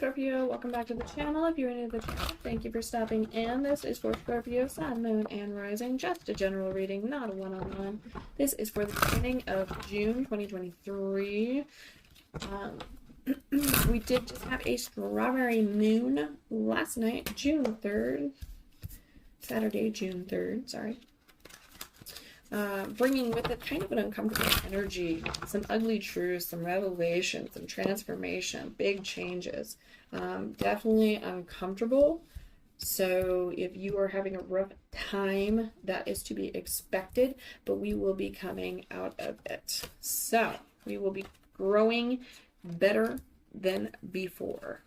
Scorpio, welcome back to the channel. If you're new to the channel, thank you for stopping in. This is for Scorpio, Sun, Moon, and Rising. Just a general reading, not a one-on-one. This is for the beginning of June 2023. We did just have a strawberry moon last night, June 3rd. Saturday, June 3rd, sorry. Bringing with it kind of an uncomfortable energy, some ugly truths, some revelation, some transformation, big changes. Definitely uncomfortable. So if you are having a rough time, that is to be expected, but we will be coming out of it. So we will be growing better than before.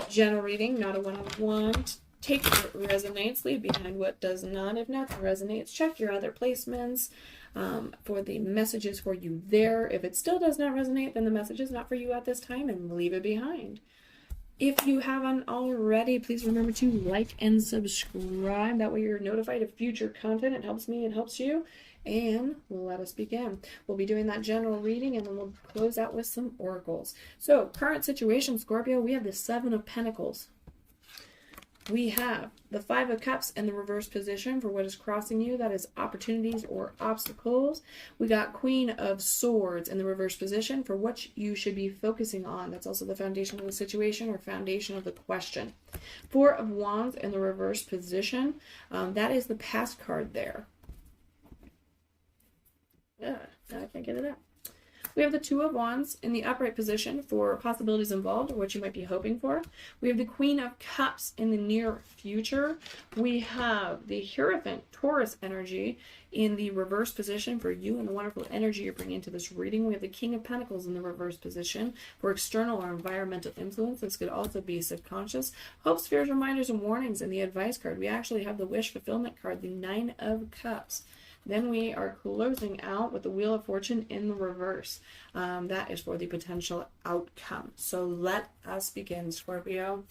General reading, not a one-on-one. Take what resonates, leave behind what does not. If nothing resonates, check your other placements for the messages for you there. If it still does not resonate, then the message is not for you at this time and leave it behind. If you haven't already, please remember to like and subscribe. That way you're notified of future content. It helps me, it helps you. And let us begin. We'll be doing that general reading and then we'll close out with some oracles. So, current situation, Scorpio, we have the Seven of Pentacles. We have the Five of Cups in the reverse position for what is crossing you. That is opportunities or obstacles. We got Queen of Swords in the reverse position for what you should be focusing on. That's also the foundation of the situation or foundation of the question. Four of Wands in the reverse position. That is the past card there. Now I can't get it out. We have the Two of Wands in the upright position for possibilities involved or what you might be hoping for. We have the Queen of Cups in the near future. We have the Hierophant Taurus energy in the reverse position for you and the wonderful energy you're bringing into this reading. We have the King of Pentacles in the reverse position for external or environmental influence. This could also be subconscious. Hopes, fears, reminders, and warnings in the advice card. We actually have the wish fulfillment card, the Nine of Cups. Then we are closing out with the Wheel of Fortune in the reverse. That is for the potential outcome. So let us begin, Scorpio.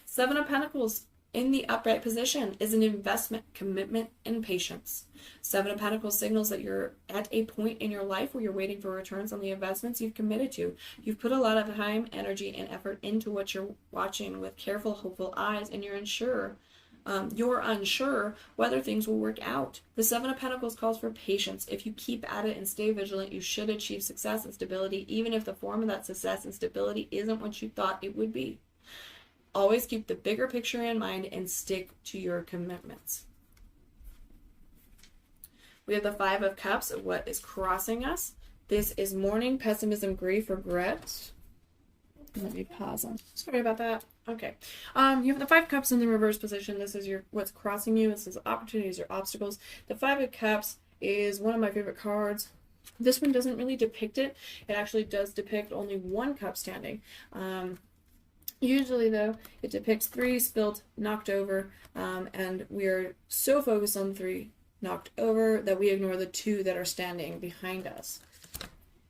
Seven of Pentacles in the upright position is an investment, commitment, and patience. Seven of Pentacles signals that you're at a point in your life where you're waiting for returns on the investments you've committed to. You've put a lot of time, energy, and effort into what you're watching with careful, hopeful eyes, and you're unsure whether things will work out. The Seven of Pentacles calls for patience. If you keep at it and stay vigilant, you should achieve success and stability, even if the form of that success and stability isn't what you thought it would be. Always keep the bigger picture in mind and stick to your commitments. We have the Five of Cups of what is crossing us. This is mourning, pessimism, grief, regret. Let me pause on. Sorry about that. Okay. You have the Five of Cups in the reverse position. This is what's crossing you. This is opportunities or obstacles. The Five of Cups is one of my favorite cards. This one doesn't really depict it. It actually does depict only one cup standing. Usually, though, it depicts three spilled, knocked over, and we're so focused on three knocked over that we ignore the two that are standing behind us.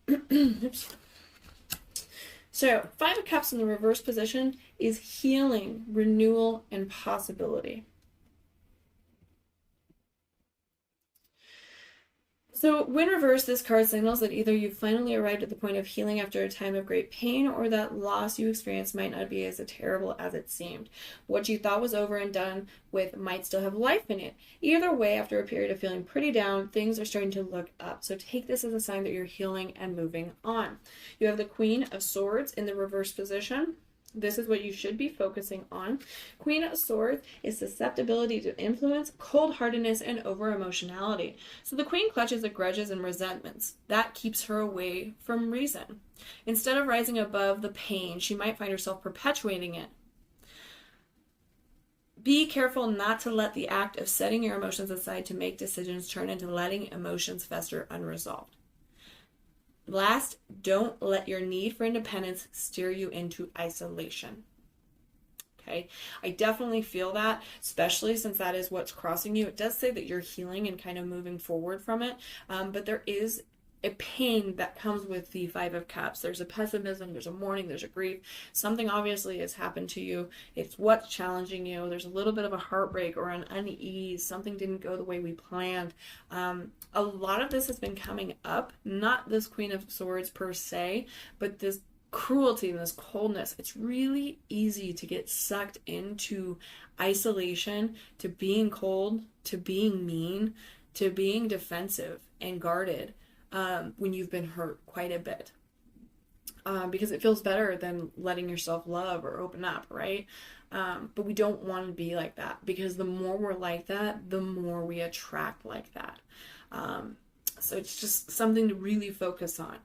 Oops. So, Five of Cups in the reverse position is healing, renewal, and possibility. So when reversed, this card signals that either you've finally arrived at the point of healing after a time of great pain, or that loss you experienced might not be as terrible as it seemed. What you thought was over and done with might still have life in it. Either way, after a period of feeling pretty down, things are starting to look up. So take this as a sign that you're healing and moving on. You have the Queen of Swords in the reverse position. This is what you should be focusing on. Queen of Swords is susceptibility to influence, cold-heartedness, and over-emotionality. So the Queen clutches at grudges and resentments. That keeps her away from reason. Instead of rising above the pain, she might find herself perpetuating it. Be careful not to let the act of setting your emotions aside to make decisions turn into letting emotions fester unresolved. Last, don't let your need for independence steer you into isolation. Okay, I definitely feel that, especially since that is what's crossing you. It does say that you're healing and kind of moving forward from it, but there is a pain that comes with the Five of Cups. There's a pessimism, there's a mourning, there's a grief. Something obviously has happened to you. It's what's challenging you. There's a little bit of a heartbreak or an unease. Something didn't go the way we planned. A lot of this has been coming up, not this Queen of Swords per se, but this cruelty and this coldness. It's really easy to get sucked into isolation, to being cold, to being mean, to being defensive and guarded when you've been hurt quite a bit. Because it feels better than letting yourself love or open up, right? But we don't want to be like that, because the more we're like that, the more we attract like that. So it's just something to really focus on.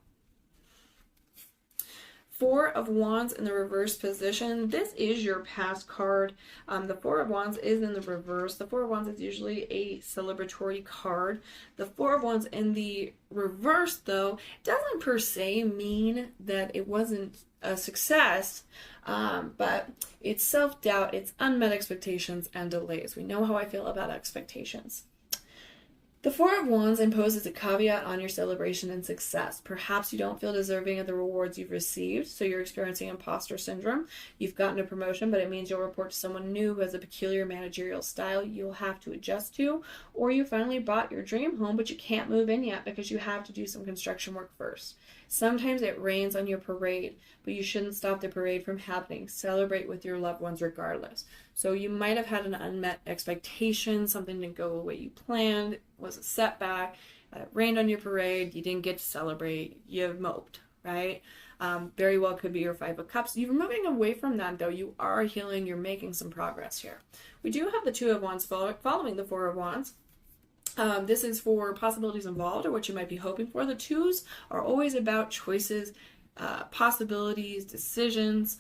Four of Wands in the reverse position. This is your past card. The Four of Wands is in the reverse. The Four of Wands is usually a celebratory card. The Four of Wands in the reverse, though, doesn't per se mean that it wasn't a success, but it's self-doubt, it's unmet expectations and delays. We know how I feel about expectations. The Four of Wands imposes a caveat on your celebration and success. Perhaps you don't feel deserving of the rewards you've received, so you're experiencing imposter syndrome. You've gotten a promotion, but it means you'll report to someone new who has a peculiar managerial style you'll have to adjust to, or you finally bought your dream home, but you can't move in yet because you have to do some construction work first. Sometimes it rains on your parade, but you shouldn't stop the parade from happening. Celebrate with your loved ones regardless. So you might have had an unmet expectation, something didn't go the way you planned, was a setback, it rained on your parade, you didn't get to celebrate, you moped, right? Very well could be your Five of Cups. You're moving away from that, though. You are healing, you're making some progress here. We do have the Two of Wands following the Four of Wands. This is for possibilities involved or what you might be hoping for. The twos are always about choices, possibilities, decisions.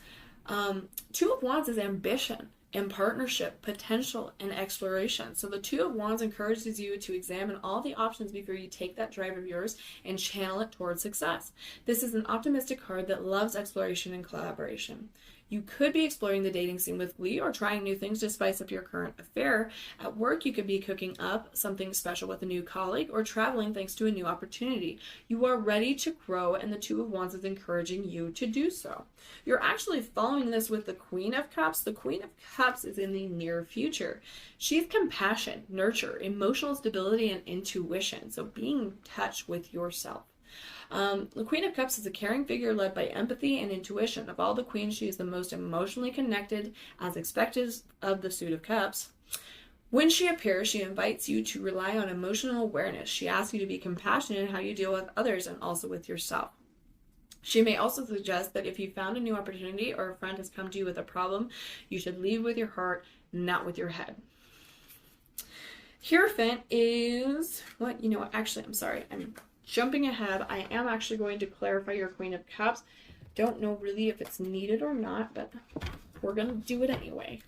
Two of Wands is ambition and partnership, potential, and exploration. So the Two of Wands encourages you to examine all the options before you take that drive of yours and channel it towards success. This is an optimistic card that loves exploration and collaboration. You could be exploring the dating scene with glee or trying new things to spice up your current affair. At work, you could be cooking up something special with a new colleague or traveling thanks to a new opportunity. You are ready to grow, and the Two of Wands is encouraging you to do so. You're actually following this with the Queen of Cups. The Queen of Cups is in the near future. She's compassion, nurture, emotional stability, and intuition. So being in touch with yourself. The Queen of Cups is a caring figure led by empathy and intuition. Of all the queens, she is the most emotionally connected, as expected of the Suit of Cups. When she appears, she invites you to rely on emotional awareness. She asks you to be compassionate in how you deal with others and also with yourself. She may also suggest that if you found a new opportunity or a friend has come to you with a problem, you should lead with your heart, not with your head. Hierophant is what? Actually, I'm sorry. I'm jumping ahead. I am actually going to clarify your Queen of Cups. Don't know really if it's needed or not, but we're going to do it anyway.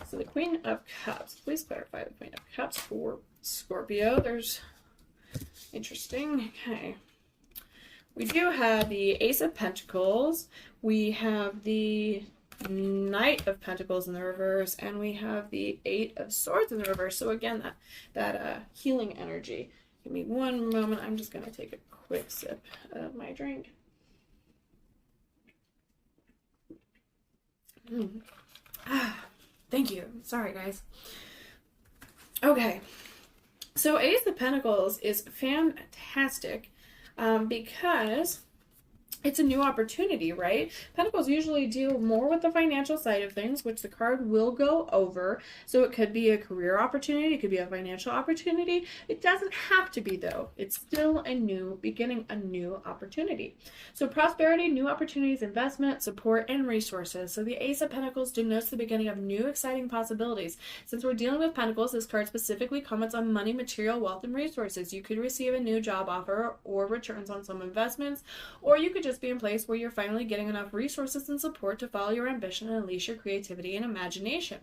So the Queen of Cups. Please clarify the Queen of Cups for Scorpio. Interesting. Okay. We do have the Ace of Pentacles. We have the Knight of Pentacles in the reverse, and we have the Eight of Swords in the reverse. So again, that healing energy. Give me one moment. I'm just going to take a quick sip of my drink. Thank you. Sorry, guys. Okay. So Ace of Pentacles is fantastic because it's a new opportunity, right? Pentacles usually deal more with the financial side of things, which the card will go over. So it could be a career opportunity. It could be a financial opportunity. It doesn't have to be, though. It's still a new beginning, a new opportunity. So prosperity, new opportunities, investment, support, and resources. So the Ace of Pentacles denotes the beginning of new exciting possibilities. Since we're dealing with Pentacles, this card specifically comments on money, material, wealth, and resources. You could receive a new job offer or returns on some investments, or you could just be in place where you're finally getting enough resources and support to follow your ambition and unleash your creativity and imagination.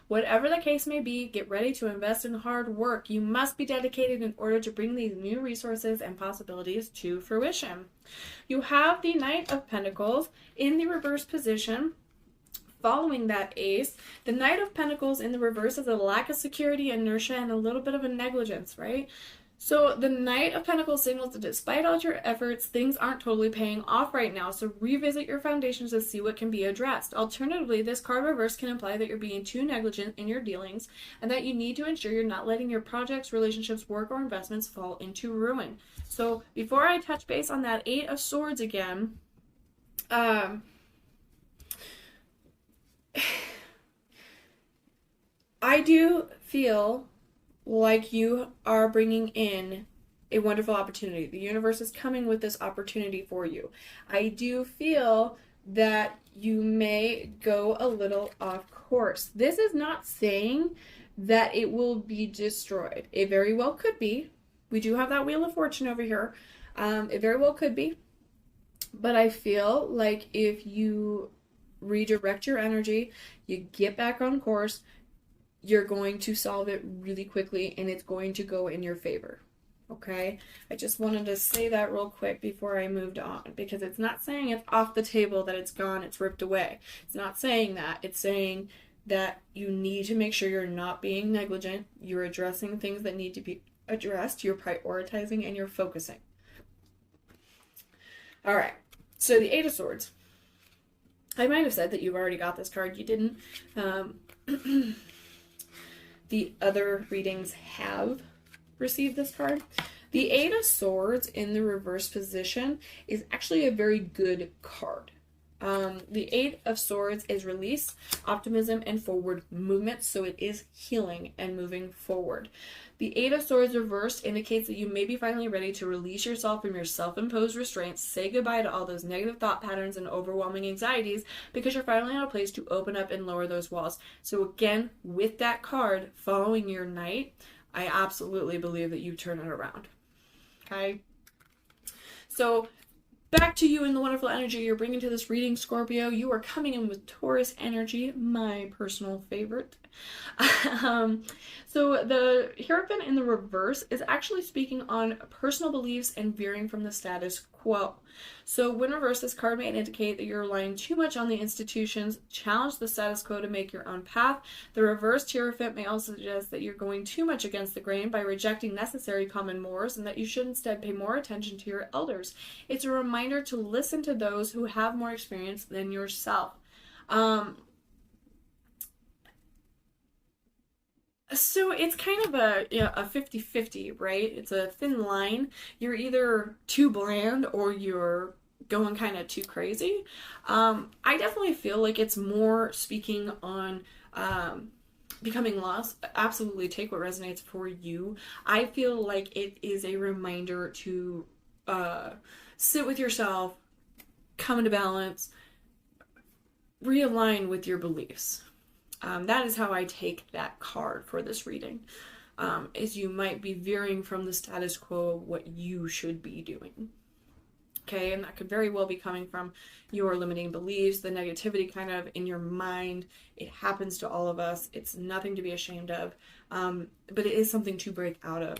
Whatever the case may be, get ready to invest in hard work. You must be dedicated in order to bring these new resources and possibilities to fruition. You have the Knight of Pentacles in the reverse position. Following that ace, the Knight of Pentacles in the reverse is a lack of security, inertia, and a little bit of a negligence, right? So the Knight of Pentacles signals that despite all your efforts, things aren't totally paying off right now. So revisit your foundations to see what can be addressed. Alternatively, this card reverse can imply that you're being too negligent in your dealings and that you need to ensure you're not letting your projects, relationships, work, or investments fall into ruin. So before I touch base on that Eight of Swords again, I do feel like you are bringing in a wonderful opportunity. The universe is coming with this opportunity for you. I do feel that you may go a little off course. This is not saying that it will be destroyed. It very well could be. We do have that Wheel of Fortune over here. It very well could be. But I feel like if you redirect your energy, you get back on course, you're going to solve it really quickly and it's going to go in your favor. Okay? I just wanted to say that real quick before I moved on, because it's not saying it's off the table, that it's gone, it's ripped away. It's not saying that. It's saying that you need to make sure you're not being negligent, you're addressing things that need to be addressed, you're prioritizing, and you're focusing. All right. So the Eight of Swords. I might have said that you've already got this card. You didn't. The other readings have received this card. The Eight of Swords in the reverse position is actually a very good card. The Eight of Swords is release, optimism, and forward movement, so it is healing and moving forward. The Eight of Swords reversed indicates that you may be finally ready to release yourself from your self-imposed restraints, say goodbye to all those negative thought patterns and overwhelming anxieties, because you're finally in a place to open up and lower those walls. So again, with that card, following your Knight, I absolutely believe that you turn it around. Okay? So back to you in the wonderful energy you're bringing to this reading, Scorpio. You are coming in with Taurus energy, my personal favorite. So the Hierophant in the reverse is actually speaking on personal beliefs and veering from the status quo. So when reversed, this card may indicate that you're relying too much on the institutions, challenge the status quo to make your own path. The reversed Hierophant may also suggest that you're going too much against the grain by rejecting necessary common mores, and that you should instead pay more attention to your elders. It's a reminder to listen to those who have more experience than yourself. So it's kind of a 50-50, right? It's a thin line. You're either too bland or you're going kind of too crazy. I definitely feel like it's more speaking on becoming lost. Absolutely take what resonates for you. I feel like it is a reminder to sit with yourself, come into balance, realign with your beliefs. That is how I take that card for this reading, is you might be veering from the status quo of what you should be doing. Okay, and that could very well be coming from your limiting beliefs, the negativity kind of in your mind. It happens to all of us. It's nothing to be ashamed of, but it is something to break out of.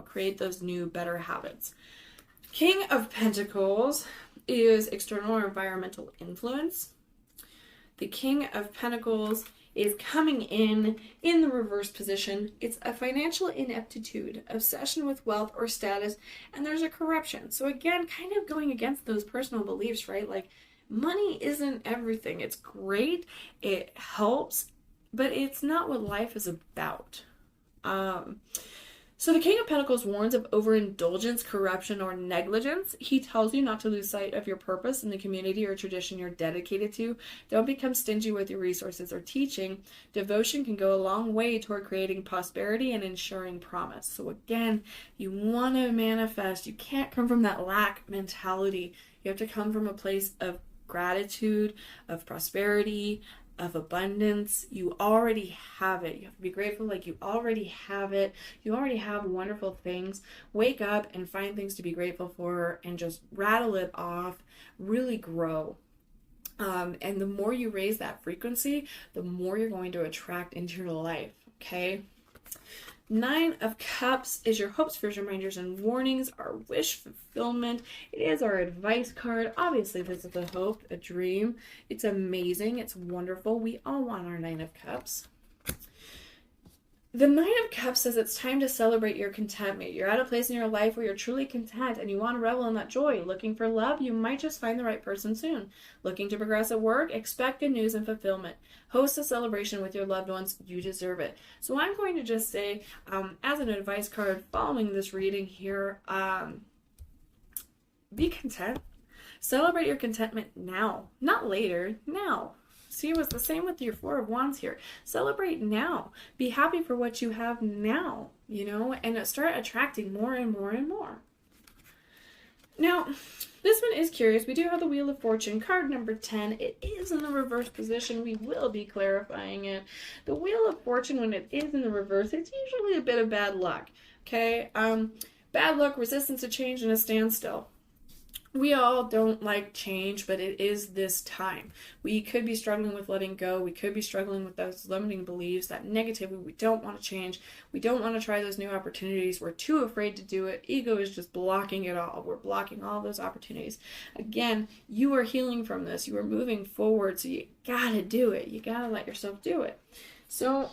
Create those new, better habits. King of Pentacles is external or environmental influence. The King of Pentacles is coming in the reverse position. It's a financial ineptitude, obsession with wealth or status, and there's a corruption. So again, kind of going against those personal beliefs, right? Like, money isn't everything. It's great, it helps, but it's not what life is about. So the King of Pentacles warns of overindulgence, corruption, or negligence. He tells you not to lose sight of your purpose in the community or tradition you're dedicated to. Don't become stingy with your resources or teaching. Devotion can go a long way toward creating prosperity and ensuring promise. So again, you want to manifest. You can't come from that lack mentality. You have to come from a place of gratitude, of prosperity, of abundance. You already have it. You have to be grateful like you already have it. You already have wonderful things. Wake up and find things to be grateful for and just rattle it off. Really grow. And the more you raise that frequency, the more you're going to attract into your life. Okay? Nine of Cups is your hopes, fears, reminders, and warnings, our wish fulfillment. It is our advice card. Obviously, this is a hope, a dream. It's amazing. It's wonderful. We all want our Nine of Cups. The Knight of Cups says it's time to celebrate your contentment. You're at a place in your life where you're truly content and you want to revel in that joy. Looking for love, you might just find the right person soon. Looking to progress at work, expect good news and fulfillment. Host a celebration with your loved ones. You deserve it. So I'm going to just say, as an advice card following this reading here, be content. Celebrate your contentment now, not later, now. See, it was the same with your Four of Wands here. Celebrate now. Be happy for what you have now, and start attracting more and more and more. Now, this one is curious. We do have the Wheel of Fortune, card number 10. It is in the reverse position. We will be clarifying it. The Wheel of Fortune, when it is in the reverse, it's usually a bit of bad luck, okay? Bad luck, resistance to change, and a standstill. We all don't like change, but it is this time. We could be struggling with letting go. We could be struggling with those limiting beliefs, that negativity. We don't want to change. We don't want to try those new opportunities. We're too afraid to do it. Ego is just blocking it all. We're blocking all those opportunities. Again, you are healing from this. You are moving forward, so you gotta do it. You gotta let yourself do it. So,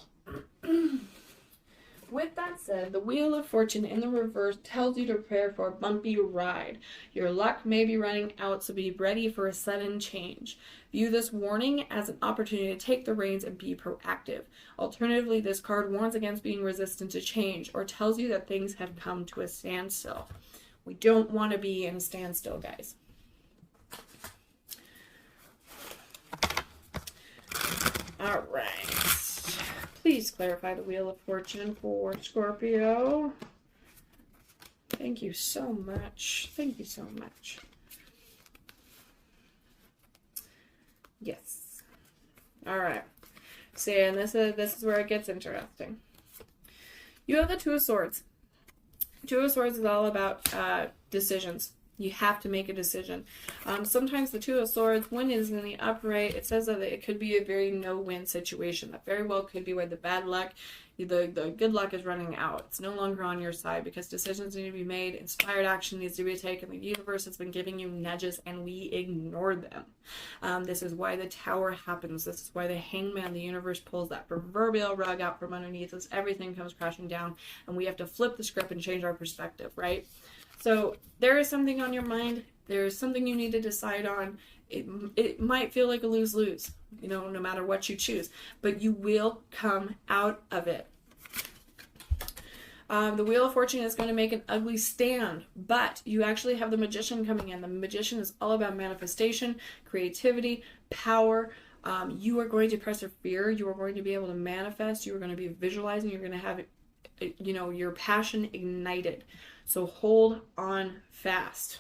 with that said, the Wheel of Fortune in the reverse tells you to prepare for a bumpy ride. Your luck may be running out, so be ready for a sudden change. View this warning as an opportunity to take the reins and be proactive. Alternatively, this card warns against being resistant to change or tells you that things have come to a standstill. We don't want to be in a standstill, guys. All right. Please clarify the Wheel of Fortune for Scorpio. Thank you so much. Thank you so much. Yes. All right. See, and this is where it gets interesting. You have the Two of Swords. Two of Swords is all about decisions. You have to make a decision. Sometimes the Two of Swords, when it is in the upright, it says that it could be a very no-win situation. That very well could be where the bad luck, the good luck is running out. It's no longer on your side because decisions need to be made. Inspired action needs to be taken. The universe has been giving you nudges and we ignore them. This is why the Tower happens. This is why the Hangman, the universe pulls that proverbial rug out from underneath us. Everything comes crashing down and we have to flip the script and change our perspective, right? So there is something on your mind. There is something you need to decide on. It might feel like a lose-lose, no matter what you choose. But you will come out of it. The Wheel of Fortune is going to make an ugly stand, but you actually have the Magician coming in. The Magician is all about manifestation, creativity, power. You are going to persevere. You are going to be able to manifest. You are going to be visualizing. You're going to have, your passion ignited. So hold on fast.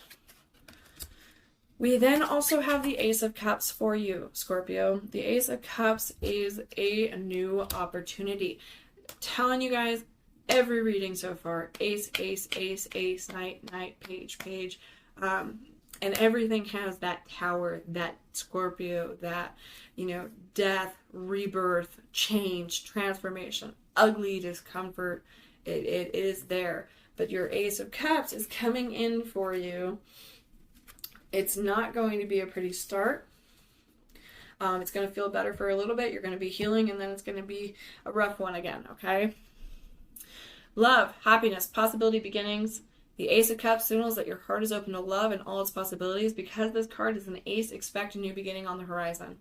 We then also have the Ace of Cups for you, Scorpio. The Ace of Cups is a new opportunity. I'm telling you guys, every reading so far, ace, ace, ace, ace, knight, knight, page, page. And everything has that Tower, that Scorpio, that, death, rebirth, change, transformation, ugly discomfort. It is there. But your Ace of Cups is coming in for you. It's not going to be a pretty start. It's going to feel better for a little bit. You're going to be healing, and then it's going to be a rough one again, okay? Love, happiness, possibility, beginnings. The Ace of Cups signals that your heart is open to love and all its possibilities. Because this card is an ace, expect a new beginning on the horizon.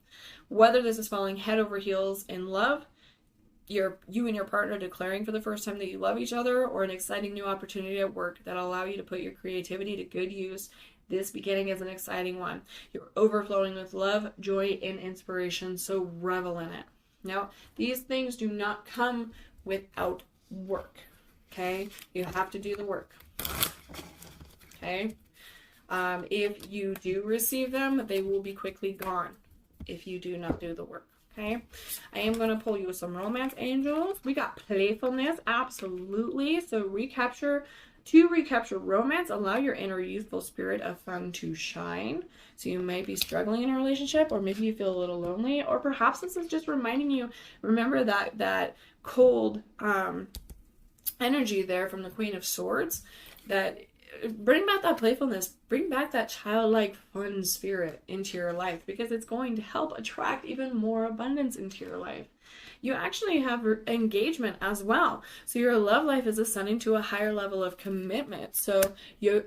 Whether this is falling head over heels in love, you and your partner declaring for the first time that you love each other, or an exciting new opportunity at work that'll allow you to put your creativity to good use, this beginning is an exciting one. You're overflowing with love, joy, and inspiration, so revel in it. Now, these things do not come without work, okay? You have to do the work, okay? If you do receive them, they will be quickly gone if you do not do the work. Okay, I am going to pull you some romance angels. We got playfulness, absolutely. So to recapture romance, allow your inner youthful spirit of fun to shine. So you may be struggling in a relationship, or maybe you feel a little lonely, or perhaps this is just reminding you, remember that cold energy there from the Queen of Swords, that bring back that playfulness, bring back that childlike fun spirit into your life, because it's going to help attract even more abundance into your life. you actually have engagement as well. So your love life is ascending to a higher level of commitment. So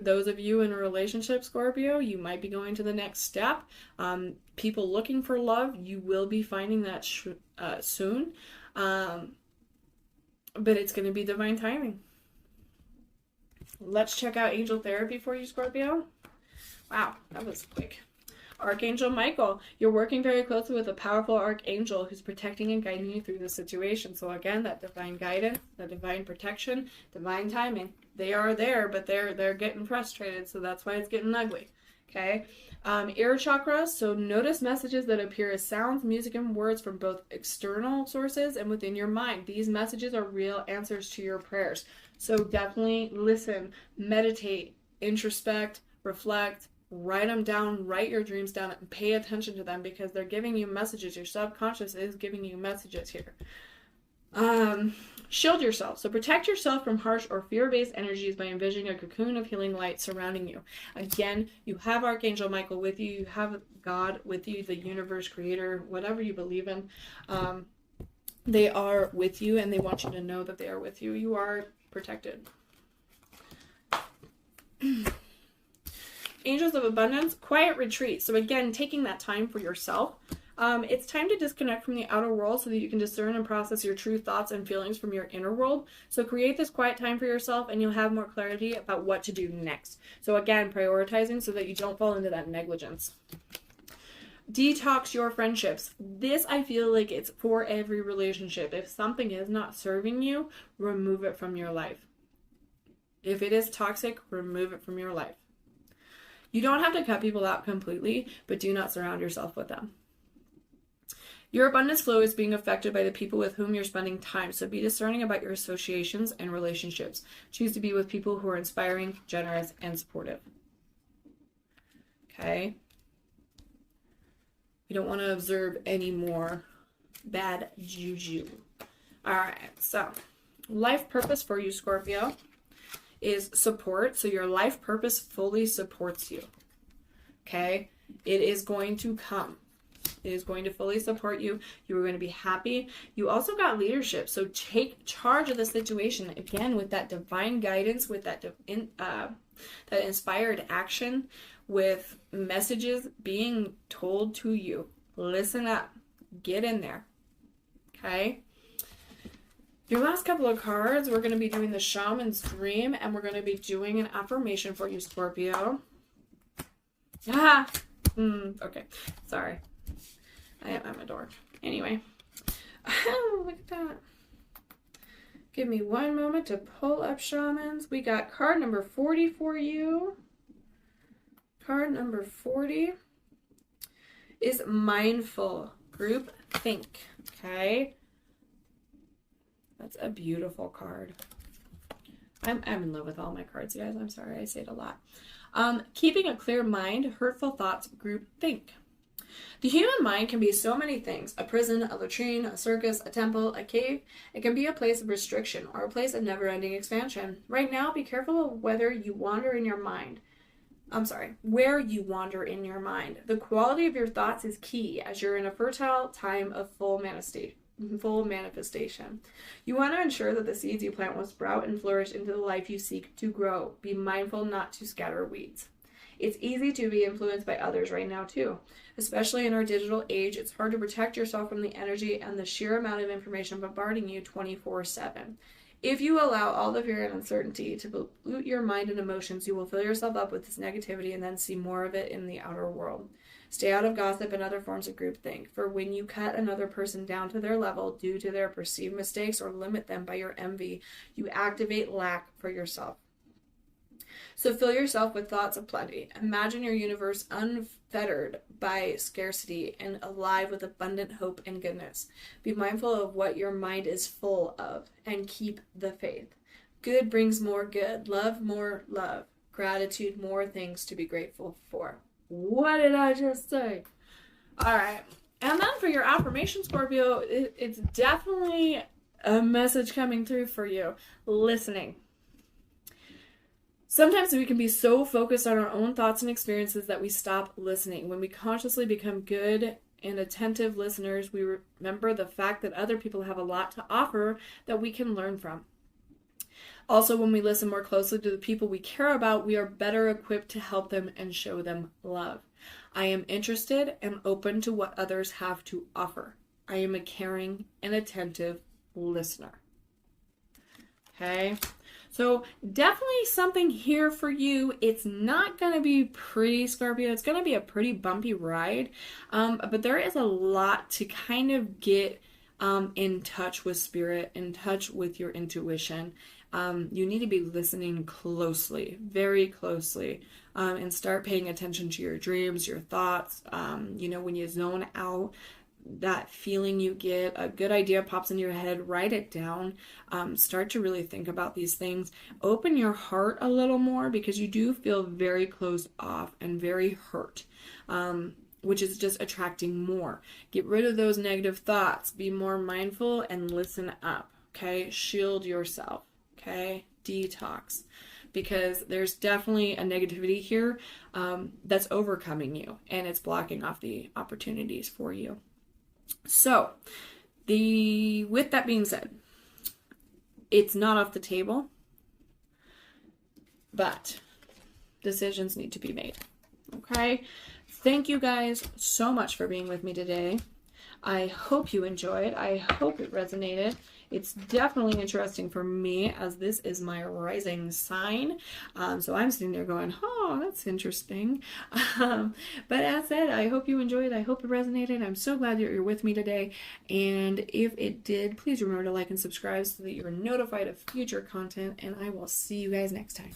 those of you in a relationship, Scorpio, you might be going to the next step. People looking for love, you will be finding that soon. But it's going to be divine timing. Let's check out angel therapy for you, Scorpio. Wow, that was quick. Archangel Michael, you're working very closely with a powerful archangel who's protecting and guiding you through the situation. So again, that divine guidance, the divine protection, divine timing. They are there, but they're getting frustrated, so that's why it's getting ugly. Okay? Ear chakra, so notice messages that appear as sounds, music, and words from both external sources and within your mind. These messages are real answers to your prayers. So definitely listen, meditate, introspect, reflect, write them down, write your dreams down, and pay attention to them because they're giving you messages. Your subconscious is giving you messages here. Shield yourself. So protect yourself from harsh or fear-based energies by envisioning a cocoon of healing light surrounding you. Again, you have Archangel Michael with you. You have God with you, the universe, creator, whatever you believe in. They are with you, and they want you to know that they are with you. You are protected. Angels of Abundance, quiet retreat. So again, taking that time for yourself. It's time to disconnect from the outer world so that you can discern and process your true thoughts and feelings from your inner world. So create this quiet time for yourself and you'll have more clarity about what to do next. So again, prioritizing so that you don't fall into that negligence. Detox your friendships. This, I feel like it's for every relationship. If something is not serving you, remove it from your life. If it is toxic, remove it from your life. You don't have to cut people out completely, but do not surround yourself with them. Your abundance flow is being affected by the people with whom you're spending time, so be discerning about your associations and relationships. Choose to be with people who are inspiring, generous, and supportive. Okay? You don't want to observe any more bad juju. All right, so life purpose for you, Scorpio, is support. So your life purpose fully supports you. Okay? It is going to come. It is going to fully support you. You are going to be happy. You also got leadership. So take charge of the situation. Again, with that divine guidance, with that that inspired action, with messages being told to you. Listen up. Get in there. Okay? Your last couple of cards, we're going to be doing the Shaman's Dream, and we're going to be doing an affirmation for you, Scorpio. Okay. Sorry. I'm a dork. Anyway. Oh, look at that. Give me one moment to pull up Shamans. We got card number 40 for you. Card number 40 is Mindful Group Think. Okay? That's a beautiful card. I'm in love with all my cards, you guys. I'm sorry, I say it a lot. Keeping a clear mind, hurtful thoughts, group think. The human mind can be so many things. A prison, a latrine, a circus, a temple, a cave. It can be a place of restriction or a place of never-ending expansion. Right now, be careful of where you wander in your mind. Where you wander in your mind. The quality of your thoughts is key as you're in a fertile time of full manifestation. You want to ensure that the seeds you plant will sprout and flourish into the life you seek to grow. Be mindful not to scatter weeds. It's easy to be influenced by others right now too. Especially in our digital age, it's hard to protect yourself from the energy and the sheer amount of information bombarding you 24/7. If you allow all the fear and uncertainty to pollute your mind and emotions, you will fill yourself up with this negativity and then see more of it in the outer world. Stay out of gossip and other forms of groupthink, for when you cut another person down to their level due to their perceived mistakes or limit them by your envy, you activate lack for yourself. So fill yourself with thoughts of plenty. Imagine your universe unfettered by scarcity and alive with abundant hope and goodness. Be mindful of what your mind is full of and keep the faith. Good brings more good. Love more love. Gratitude more things to be grateful for. What did I just say? All right. And then for your affirmation, Scorpio, it's definitely a message coming through for you. Listening. Sometimes we can be so focused on our own thoughts and experiences that we stop listening. When we consciously become good and attentive listeners, we remember the fact that other people have a lot to offer that we can learn from. Also, when we listen more closely to the people we care about, we are better equipped to help them and show them love. I am interested and open to what others have to offer. I am a caring and attentive listener. Okay, so definitely something here for you. It's not going to be pretty, Scorpio. It's going to be a pretty bumpy ride, but there is a lot to kind of get in touch with spirit, in touch with your intuition. You need to be listening closely, very closely, and start paying attention to your dreams, your thoughts. When you zone out, that feeling you get, a good idea pops in your head, write it down. Start to really think about these things. Open your heart a little more, because you do feel very closed off and very hurt, which is just attracting more. Get rid of those negative thoughts. Be more mindful and listen up. Okay? Shield yourself. Okay? Detox. Because there's definitely a negativity here that's overcoming you, and it's blocking off the opportunities for you. So, with that being said, it's not off the table, but decisions need to be made. Okay? Thank you guys so much for being with me today. I hope you enjoyed. I hope it resonated. It's definitely interesting for me, as this is my rising sign. So I'm sitting there going, oh, that's interesting. But as said, I hope you enjoyed. I hope it resonated. I'm so glad that you're with me today. And if it did, please remember to like and subscribe so that you're notified of future content. And I will see you guys next time.